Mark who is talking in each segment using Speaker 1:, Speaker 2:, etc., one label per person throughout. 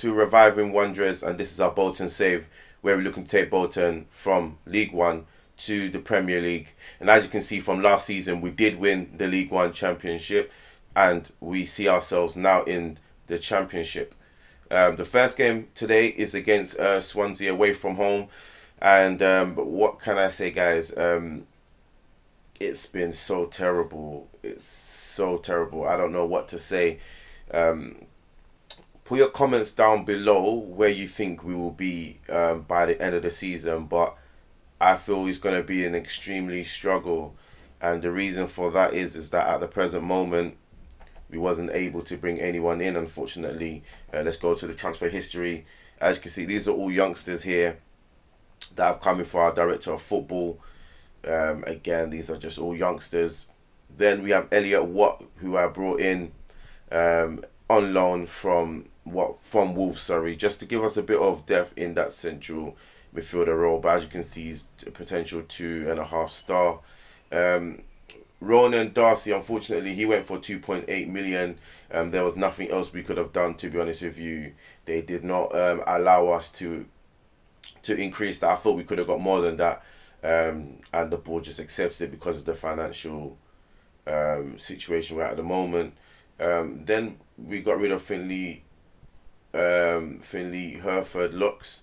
Speaker 1: FM20-Reviving Wanderers, and this is our Bolton save, where we're looking to take Bolton from League One to the Premier League. And as you can see from last season, we did win the League One Championship, and we see ourselves now in the Championship. The first game today is against Swansea away from home, and what can I say, guys? It's been so terrible. It's so terrible. I don't know what to say. Put your comments down below where you think we will be by the end of the season, but I feel it's going to be an extremely struggle, and the reason for that is that at the present moment we wasn't able to bring anyone in, unfortunately. Let's go to the transfer history. As you can see, these are all youngsters here that have come in for our director of football. Again, these are just all youngsters. Then we have Elliot Watt, who I brought in on loan from Wolves, just to give us a bit of depth in that central midfielder role. But as you can see, he's a potential 2.5 star. Ronan Darcy, unfortunately, he went for 2.8 million. There was nothing else we could have done, to be honest with you. They did not allow us to increase that. I thought we could have got more than that, and the board just accepted it because of the financial situation we're at the moment. Then we got rid of Finley Herford Lux.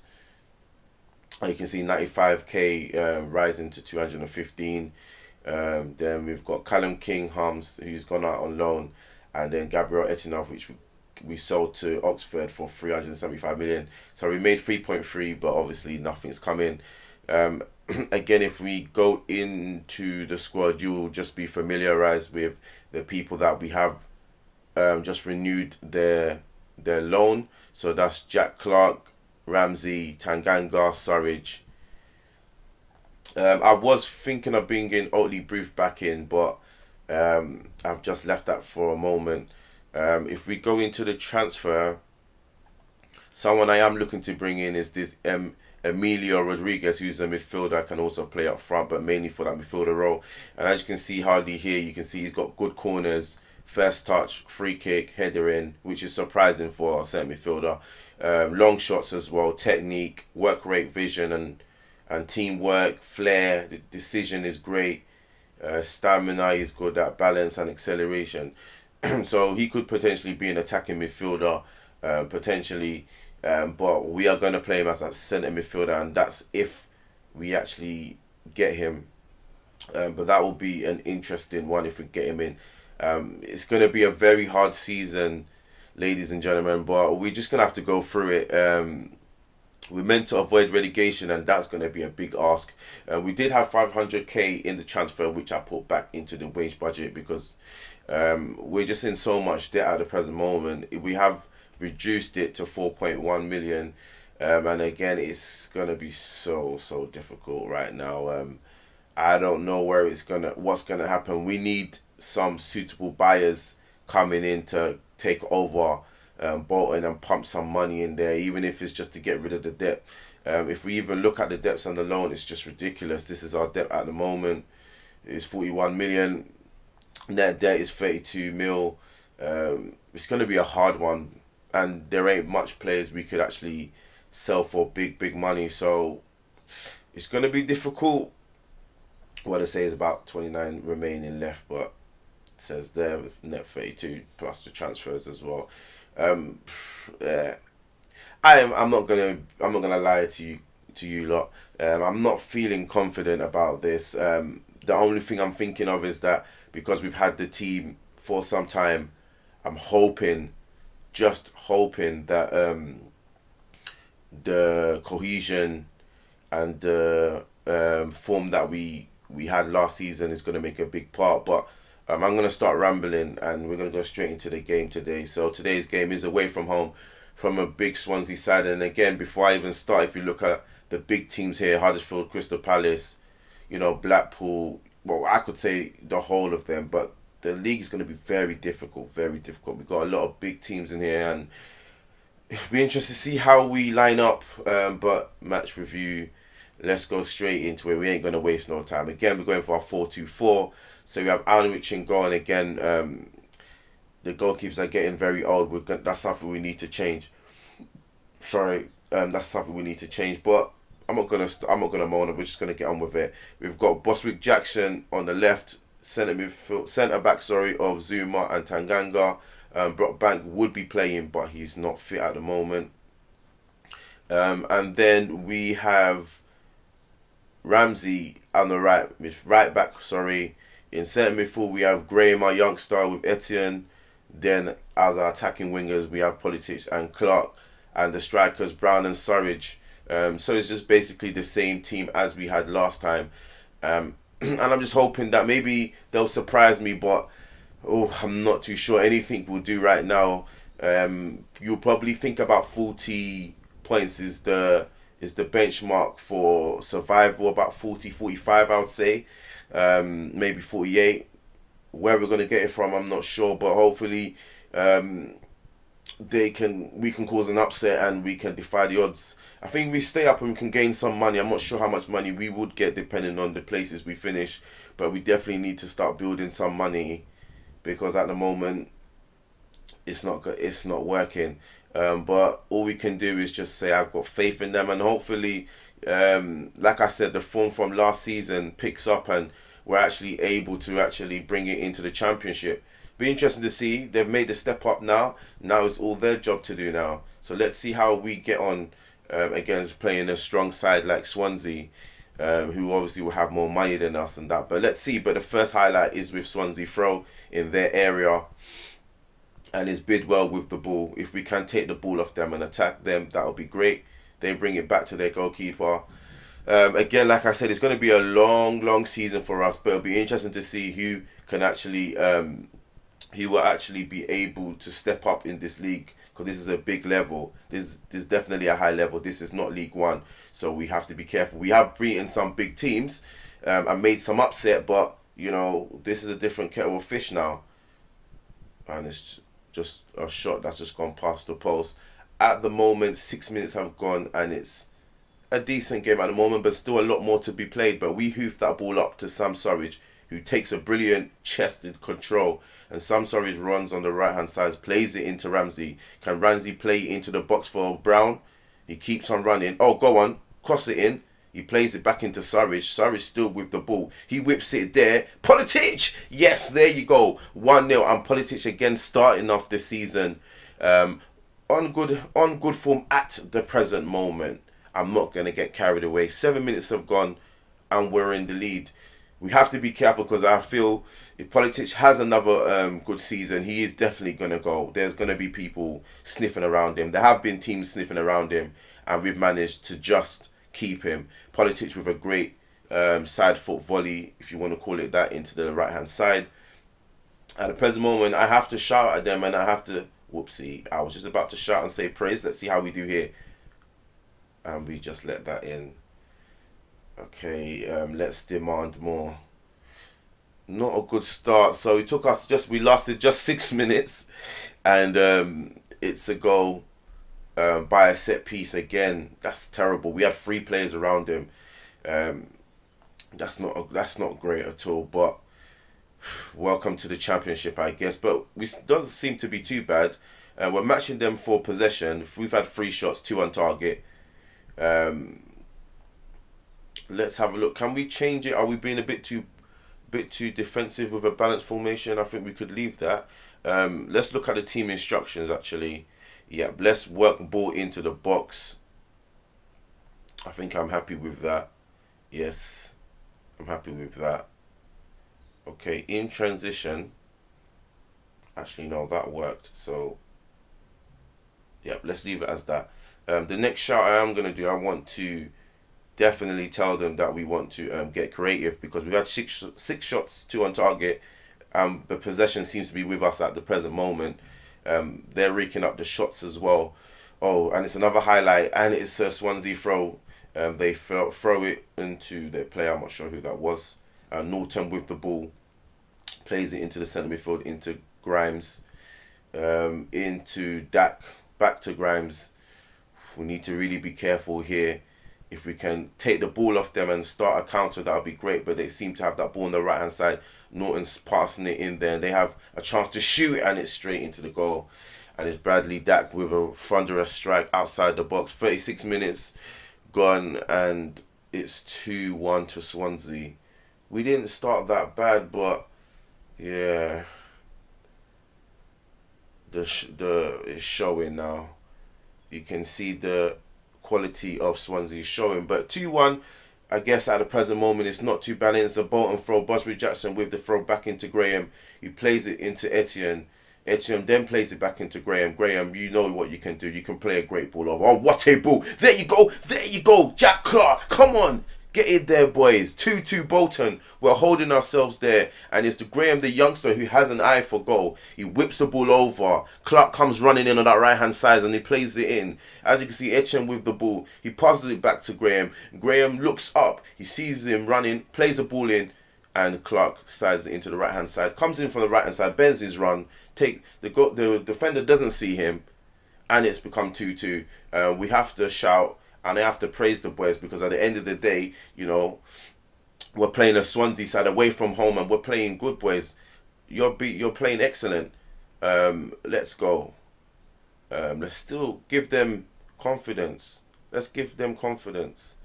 Speaker 1: You can see 95k rising to 215. Then we've got Callum King Harms, who's gone out on loan, and then Gabriel Etinov, which we sold to Oxford for 375 million. So we made 3.3, but obviously nothing's come in. Again, if we go into the squad, you'll just be familiarized with the people that we have just renewed their loan. So that's Jack Clark, Ramsey, Tanganga, Surridge. I was thinking of bringing Oatley Booth back in, but I've just left that for a moment. If we go into the transfer, someone I am looking to bring in is this Emilio Rodriguez, who's a midfielder, can also play up front, but mainly for that midfielder role. And as you can see, hardly here, you can see he's got good corners, first touch, free kick, header in, which is surprising for a centre midfielder. Long shots as well, technique, work rate, vision, and teamwork, flair. The decision is great. Stamina is good at balance and acceleration. So he could potentially be an attacking midfielder, potentially. But we are going to play him as a centre midfielder, and that's if we actually get him. But that will be an interesting one if we get him in. It's going to be a very hard season, ladies and gentlemen, but we're just going to have to go through it. We're meant to avoid relegation, and that's going to be a big ask. We did have 500k in the transfer, which I put back into the wage budget because we're just in so much debt at the present moment. We have reduced it to 4.1 million, and again, it's going to be so difficult right now. I don't know what's going to happen. We need some suitable buyers coming in to take over Bolton and pump some money in there, even if it's just to get rid of the debt. If we even look at the debts on the loan, it's just ridiculous. This is our debt at the moment. It's 41 million. Net debt is 32 mil. It's going to be a hard one, and there ain't much players we could actually sell for big money. So it's going to be difficult. What I say is about 29 remaining left, but it says there with net 32 plus the transfers as well. Yeah, I'm not gonna lie to you lot. I'm not feeling confident about this. The only thing I'm thinking of is that because we've had the team for some time, I'm just hoping that the cohesion and the form that we had last season is going to make a big part. But I'm going to start rambling, and we're going to go straight into the game today. So today's game is away from home from a big Swansea side. And again, before I even start, if you look at the big teams here, Huddersfield, Crystal Palace, Blackpool, well, I could say the whole of them, but the league is going to be very difficult, very difficult. We've got a lot of big teams in here, and it'll be interesting to see how we line up. But match review, let's go straight into it. We ain't going to waste no time. Again, we're going for our 4-2-4. So we have Alnwich in goal, and again, the goalkeepers are getting very old. That's something we need to change. Sorry, that's something we need to change. But I'm not gonna moan. We're just gonna get on with it. We've got Boswick Jackson on the left, centre back. Sorry, of Zuma and Tanganga. Brock Bank would be playing, but he's not fit at the moment. And then we have Ramsey on the right back. Sorry, in centre midfield we have Graham, our youngster, with Etienne. Then as our attacking wingers we have Politics and Clark, and the strikers Brown and Surridge. So it's just basically the same team as we had last time. And I'm just hoping that maybe they'll surprise me, but I'm not too sure. Anything will do right now. You'll probably think about 40 points is the benchmark for survival. About 40, 45 I would say. Maybe 48. Where we're going to get it from, I'm not sure, but hopefully we can cause an upset and we can defy the odds. I think if we stay up and we can gain some money. I'm not sure how much money we would get depending on the places we finish, but we definitely need to start building some money, because at the moment it's not working. But all we can do is just say I've got faith in them, and hopefully, like I said, the form from last season picks up and we're actually able to actually bring it into the Championship. Be interesting to see. They've made the step up now. Now it's all their job to do now. So let's see how we get on against playing a strong side like Swansea, who obviously will have more money than us and that. But let's see. But the first highlight is with Swansea throw in their area, and it's Bidwell with the ball. If we can take the ball off them and attack them, that'll be great. They bring it back to their goalkeeper. Again, like I said, it's going to be a long season for us, but it'll be interesting to see who can actually, who will actually be able to step up in this league, because this is a big level. This is definitely a high level. This is not League One, so we have to be careful. We have beaten some big teams and made some upset, but you know, this is a different kettle of fish now, and it's just a shot that's just gone past the post. At the moment, 6 minutes have gone, and it's a decent game at the moment, but still a lot more to be played. But we hoofed that ball up to Sam Surridge, who takes a brilliant chested control, and Sam Surridge runs on the right hand side, plays it into Ramsey. Can Ramsey play it into the box for Brown? He keeps on running. Oh, go on, cross it in. He plays it back into Surridge. Surridge still with the ball. He whips it there. Politic! Yes, there you go. 1-0, and Politic again starting off the season on good form at the present moment. I'm not going to get carried away. 7 minutes have gone and we're in the lead. We have to be careful, because I feel if Politic has another good season, he is definitely going to go. There's going to be people sniffing around him. There have been teams sniffing around him, and we've managed to just keep him. Politic with a great side foot volley, if you want to call it that, into the right hand side. At the present moment, I have to shout at them, and I have to... Whoopsie, I was just about to shout and say praise. Let's see how we do here. And we just let that in. Okay, let's demand more. Not a good start. So it took us we lasted just 6 minutes, and it's a goal by a set piece again. That's terrible. We had 3 players around him. That's not great at all. But welcome to the Championship, I guess. But we doesn't seem to be too bad. We're matching them for possession. We've had 3 shots, 2 on target. Let's have a look. Can we change it? Are we being a bit too defensive with a balanced formation? I think we could leave that. Let's look at the team instructions actually. Yeah, let's work ball into the box. I think I'm happy with that. Yes, I'm happy with that. Okay, in transition. Actually, no, that worked. So, yeah, let's leave it as that. The next shout I am going to do, I want to definitely tell them that we want to get creative, because we've had six shots, 2 on target. The possession seems to be with us at the present moment. They're raking up the shots as well. Oh, and it's another highlight, and it's a Swansea throw. They throw it into their player. I'm not sure who that was. Norton with the ball, plays it into the centre midfield, into Grimes, into Dak, back to Grimes. We need to really be careful here. If we can take the ball off them and start a counter, that would be great. But they seem to have that ball on the right hand side. Norton's passing it in there. They have a chance to shoot it, and it's straight into the goal. and it's Bradley Dack with a thunderous strike outside the box. 36 minutes gone, and it's 2-1 to Swansea. We didn't start that bad, but yeah, it's showing now. You can see the quality of Swansea showing, but 2-1. I guess at the present moment it's not too bad. It's a Bolton throw. Busby Jackson with the throw back into Graham. He plays it into Etienne. Etienne then plays it back into Graham. Graham, you know what you can do. You can play a great ball over. Oh, what a ball. There you go. There you go. Jack Clark. Come on. Get it there, boys. 2-2 Bolton. We're holding ourselves there. And it's the Graham, the youngster, who has an eye for goal. He whips the ball over. Clark comes running in on that right-hand side and he plays it in. As you can see, Etienne with the ball. He passes it back to Graham. Graham looks up. He sees him running, plays the ball in, and Clark sides it into the right-hand side. Comes in from the right-hand side, bends his run. The defender doesn't see him, and it's become 2-2. We have to shout. And I have to praise the boys, because at the end of the day, you know, we're playing a Swansea side away from home, and we're playing good, boys. You're playing excellent. Let's go. Let's still give them confidence. Let's give them confidence.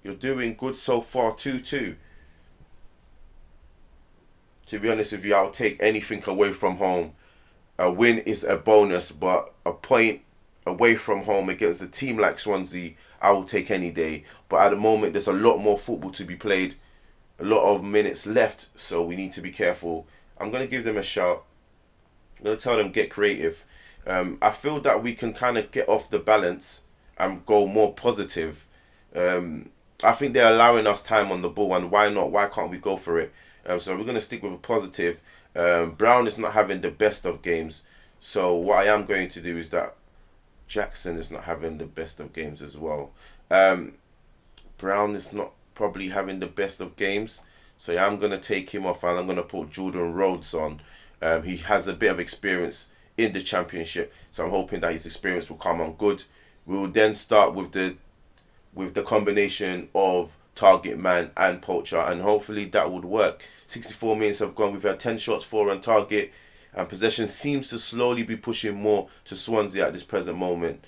Speaker 1: You're doing good so far. 2-2. To be honest with you, I'll take anything away from home. A win is a bonus, but a point away from home against a team like Swansea, I will take any day. But at the moment, there's a lot more football to be played, a lot of minutes left, so we need to be careful. I'm going to give them a shout. I'm going to tell them get creative. I feel that we can kind of get off the balance and go more positive. I think they're allowing us time on the ball, and why not? Why can't we go for it? So we're going to stick with a positive. Brown is not having the best of games, so what I am going to do is that Jackson is not having the best of games as well. Brown is not probably having the best of games, so yeah, I'm going to take him off and I'm going to put Jordan Rhodes on. He has a bit of experience in the Championship, so I'm hoping that his experience will come on good. We will then start with the combination of target man and poacher, and hopefully that would work. 64 minutes have gone. We've had 10 shots, 4 on target. And possession seems to slowly be pushing more to Swansea at this present moment.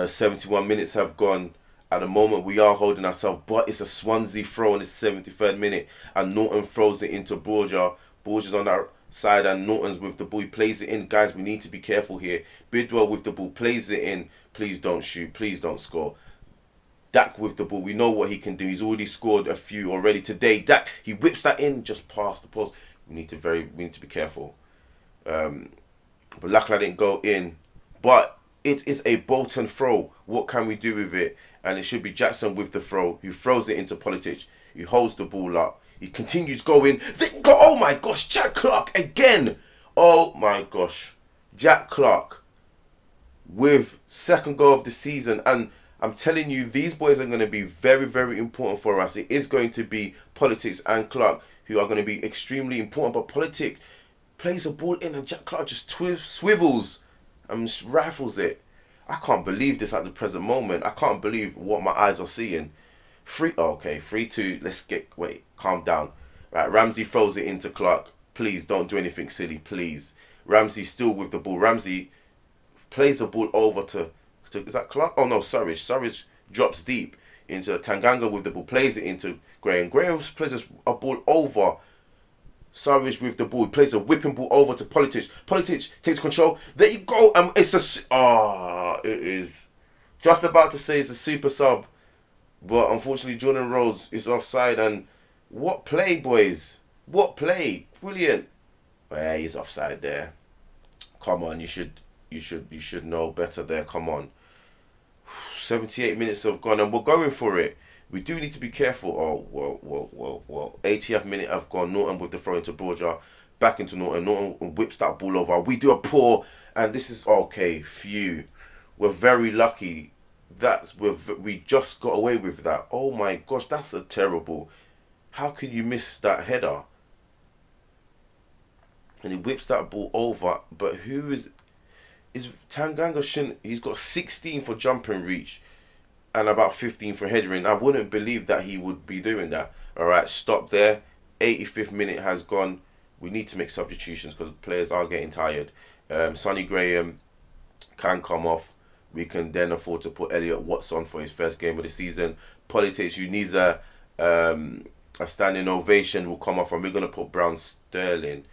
Speaker 1: 71 minutes have gone. At the moment, we are holding ourselves, but it's a Swansea throw in the 73rd minute. And Norton throws it into Borja. Borja's on that side and Norton's with the ball. He plays it in. Guys, we need to be careful here. Bidwell with the ball, plays it in. Please don't shoot. Please don't score. Dak with the ball. We know what he can do. He's already scored a few already today. Dak, he whips that in just past the post. We need to be careful. But luckily I didn't go in. But it is a Bolton throw. What can we do with it? And it should be Jackson with the throw, who throws it into Politic. He holds the ball up. He continues going. Oh my gosh, Jack Clark again. Oh my gosh. Jack Clark with second goal of the season. And I'm telling you, these boys are going to be very, very important for us. It is going to be Politics and Clark who are going to be extremely important. But Politic plays a ball in and Jack Clark just swivels and rifles it. I can't believe this at the present moment. I can't believe what my eyes are seeing. 3-2. Let's calm down. Right, Ramsey throws it into Clark. Please don't do anything silly, please. Ramsey still with the ball. Ramsey plays the ball over to is that Clark? Oh no, Surridge. Surridge drops deep into Tanganga with the ball, plays it into Graham. Graham plays a ball over. Surridge with the ball, he plays a whipping ball over to Politic. Politic takes control. There you go. It's it is. Just about to say it's a super sub, but unfortunately Jordan Rhodes is offside. And what play, boys? What play? Brilliant. Well, he's offside there. Come on, you should know better there. Come on. 78 minutes have gone and we're going for it. We do need to be careful. Oh, whoa. 80th minute have gone. Norton with the throw into Borja. Back into Norton. Norton whips that ball over. We do a pour. And this is okay. Phew. We're very lucky. We just got away with that. Oh my gosh. That's a terrible. How can you miss that header? And he whips that ball over. But who is Tanganga shouldn't. He's got 16 for jumping reach and about 15 for headering. I wouldn't believe that he would be doing that. Alright, stop there. 85th minute has gone. we need to make substitutions because players are getting tired. Sonny Graham can come off. We can then afford to put Elliot Watts on for his first game of the season. Politics, who needs a standing ovation, will come off, and we're going to put Brown Sterling.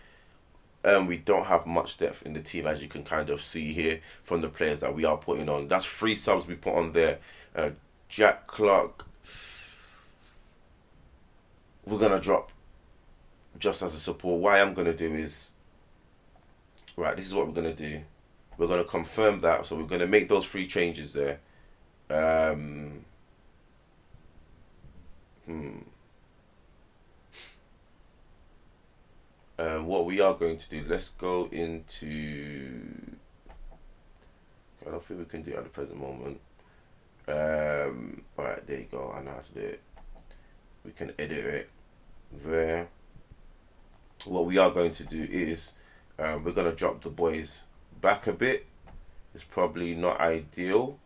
Speaker 1: We don't have much depth in the team, as you can kind of see here from the players that we are putting on. That's 3 subs we put on there. Jack Clark, we're going to drop just as a support. What I'm going to do is, right, this is what we're going to do. We're going to confirm that. So we're going to make those 3 changes there. What we are going to do, let's go into, I don't think we can do it at the present moment. Alright, there you go. I know how to do it. We can edit it there. What we are going to do is we're going to drop the boys back a bit. It's probably not ideal,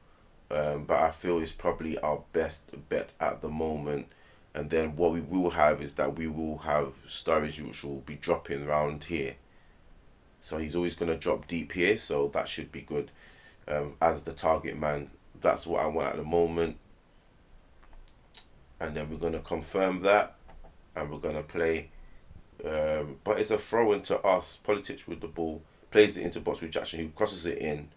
Speaker 1: but I feel it's probably our best bet at the moment. And then what we will have is that we will have Sturridge, which will be dropping around here. So he's always going to drop deep here, so that should be good as the target man. That's what I want at the moment. And then we're going to confirm that, and we're going to play. But it's a throw into us. Politics with the ball, plays it into box with Jackson, who crosses it in.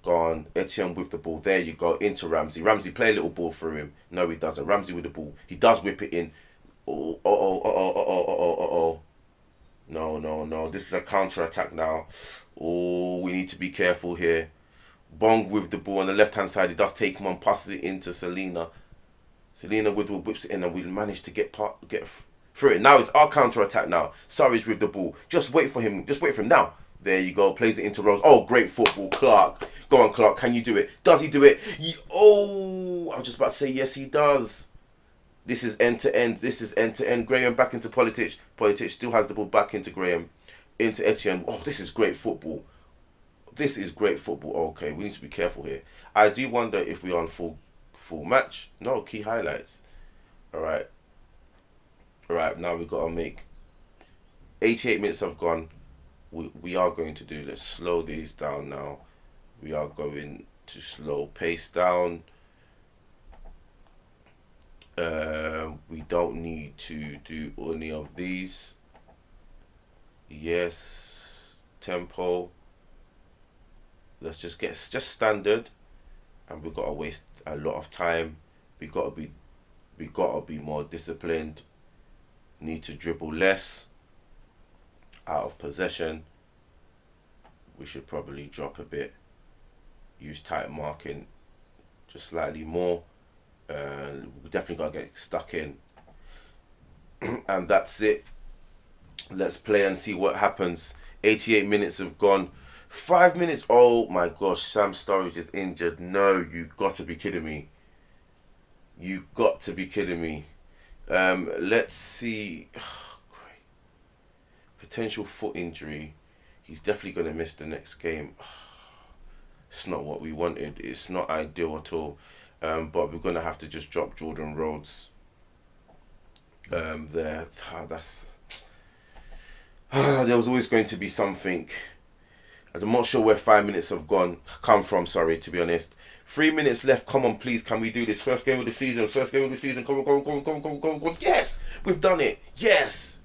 Speaker 1: Gone. Etienne with the ball. There you go. Into Ramsey. Ramsey, play a little ball through him. No, he doesn't. Ramsey with the ball. He does whip it in. Oh. No. This is a counter-attack now. Oh, we need to be careful here. Bong with the ball on the left-hand side. He does take him on, passes it into Selena. Selena whips it in, and we managed to get through it. Now it's our counter-attack now. Surridge with the ball. Just wait for him. Just wait for him now. There you go. Plays it into Rose. Oh, great football. Clark. Go on, Clark. Can you do it? Does he do it? Oh, I was just about to say, yes, he does. This is end-to-end. This is end-to-end. Graham back into Politics. Politics still has the ball back into Graham. Into Etienne. Oh, this is great football. This is great football. Okay, we need to be careful here. I do wonder if we're on full match. No, key highlights. All right. Now we've got to make 88 minutes have gone. We are going to do, let's slow these down now. We are going to slow pace down. We don't need to do any of these. Yes, tempo. Let's just get just standard, and we've got to waste a lot of time. We got to be more disciplined. Need to dribble less. Out of possession, we should probably drop a bit. Use tight marking just slightly more. We definitely got to get stuck in. And that's it. Let's play and see what happens. 88 minutes have gone. 5 minutes. Oh my gosh, Sam Sturridge is injured. No, you got to be kidding me. You got to be kidding me. Let's see. Great. Potential foot injury. He's definitely going to miss the next game. It's not what we wanted. It's not ideal at all. But we're going to have to just drop Jordan Rhodes. There. There was always going to be something. I'm not sure where 5 minutes have come from, sorry, to be honest. 3 minutes left. Come on, please. Can we do this? First game of the season. First game of the season. Come on. Yes! We've done it. Yes!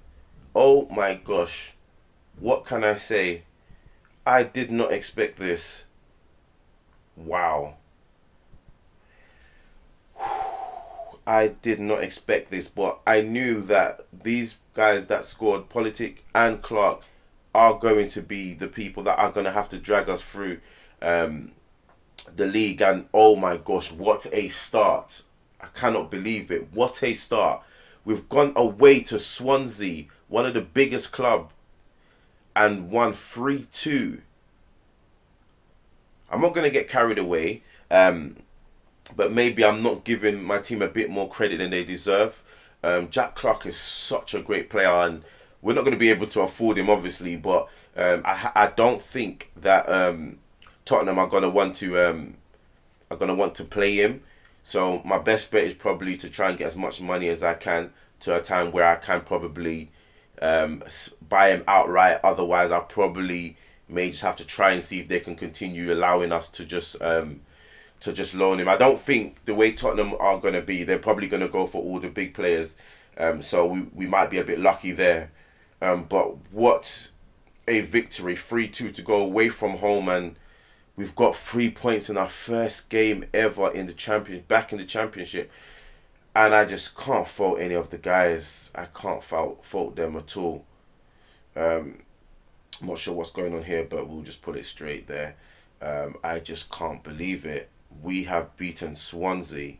Speaker 1: Oh my gosh. What can I say? I did not expect this. Wow. I did not expect this, but I knew that these guys that scored, Politic and Clark, are going to be the people that are going to have to drag us through the league. And oh my gosh, what a start. I cannot believe it. What a start. We've gone away to Swansea, one of the biggest club, and won 3-2. I'm not going to get carried away, but maybe I'm not giving my team a bit more credit than they deserve. Jack Clark is such a great player, and we're not going to be able to afford him, obviously, but I don't think that Tottenham are going to want to play him. So my best bet is probably to try and get as much money as I can to a time where I can probably buy him outright. Otherwise, I probably may just have to try and see if they can continue allowing us to just loan him. I don't think the way Tottenham are going to be, they're probably going to go for all the big players. So we might be a bit lucky there. But what a victory, 3-2 to go away from home, and we've got 3 points in our first game ever in the back in the Championship. And I just can't fault any of the guys. I can't fault them at all. I'm not sure what's going on here, but we'll just put it straight there. I just can't believe it. We have beaten Swansea.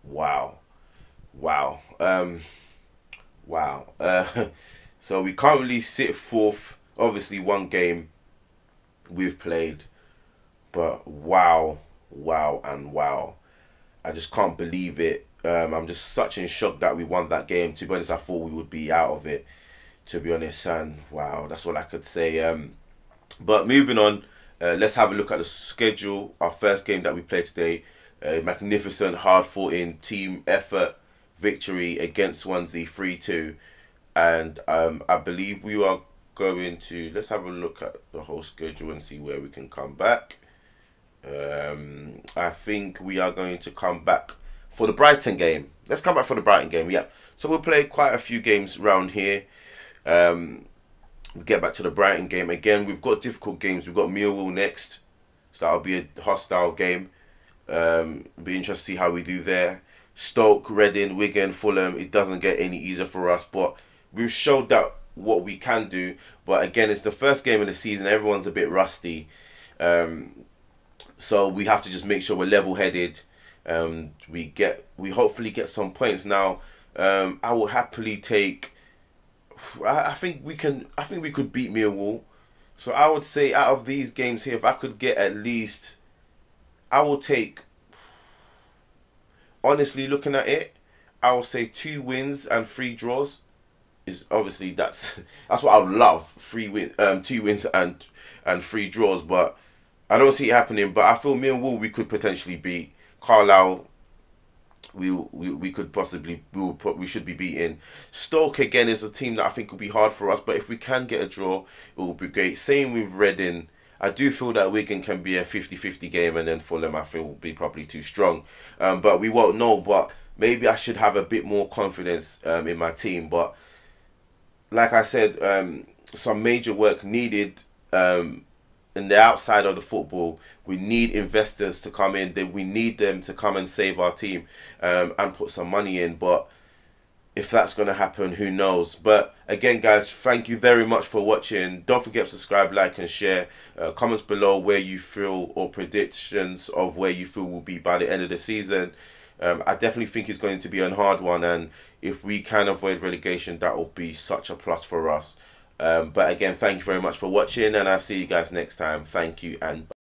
Speaker 1: Wow. Wow. Wow. So we currently sit fourth. Obviously, one game we've played. But wow. Wow and wow. I just can't believe it. I'm just such in shock that we won that game. To be honest, I thought we would be out of it. To be honest, and wow, that's all I could say. But moving on, let's have a look at the schedule. Our first game that we played today, a magnificent, hard-fought-in team effort victory against Swansea 3-2. And I believe we are going to, let's have a look at the whole schedule and see where we can come back. I think we are going to come back for the Brighton game. Let's come back for the Brighton game, yeah. So we'll play quite a few games around here. We get back to the Brighton game. Again, we've got difficult games. We've got Millwall next. So that'll be a hostile game. It'll be interesting to see how we do there. Stoke, Reading, Wigan, Fulham. It doesn't get any easier for us. But we've showed that what we can do. But again, it's the first game of the season. Everyone's a bit rusty. So we have to just make sure we're level-headed. We hopefully get some points now. I will happily take. I think we could beat Millwall. So I would say out of these games here, if I could get at least, I will take. Honestly, looking at it, I will say 2 wins and 3 draws. Is obviously that's what I would love. 2 wins and 3 draws, but I don't see it happening. But I feel Millwall we could potentially beat. Carlisle, we could possibly, we should be beating. Stoke again is a team that I think will be hard for us, but if we can get a draw, it will be great. Same with Reading. I do feel that Wigan can be a 50-50 game, and then Fulham I feel will be probably too strong. But we won't know. But maybe I should have a bit more confidence in my team. But like I said, some major work needed. In the outside of the football, we need investors to come in. We need them to come and save our team and put some money in. But if that's going to happen, who knows? But again, guys, thank you very much for watching. Don't forget to subscribe, like, and share. Comments below where you feel, or predictions of where you feel will be by the end of the season. I definitely think it's going to be a hard one, and if we can avoid relegation, that will be such a plus for us. But again, thank you very much for watching, and I'll see you guys next time. Thank you, and bye.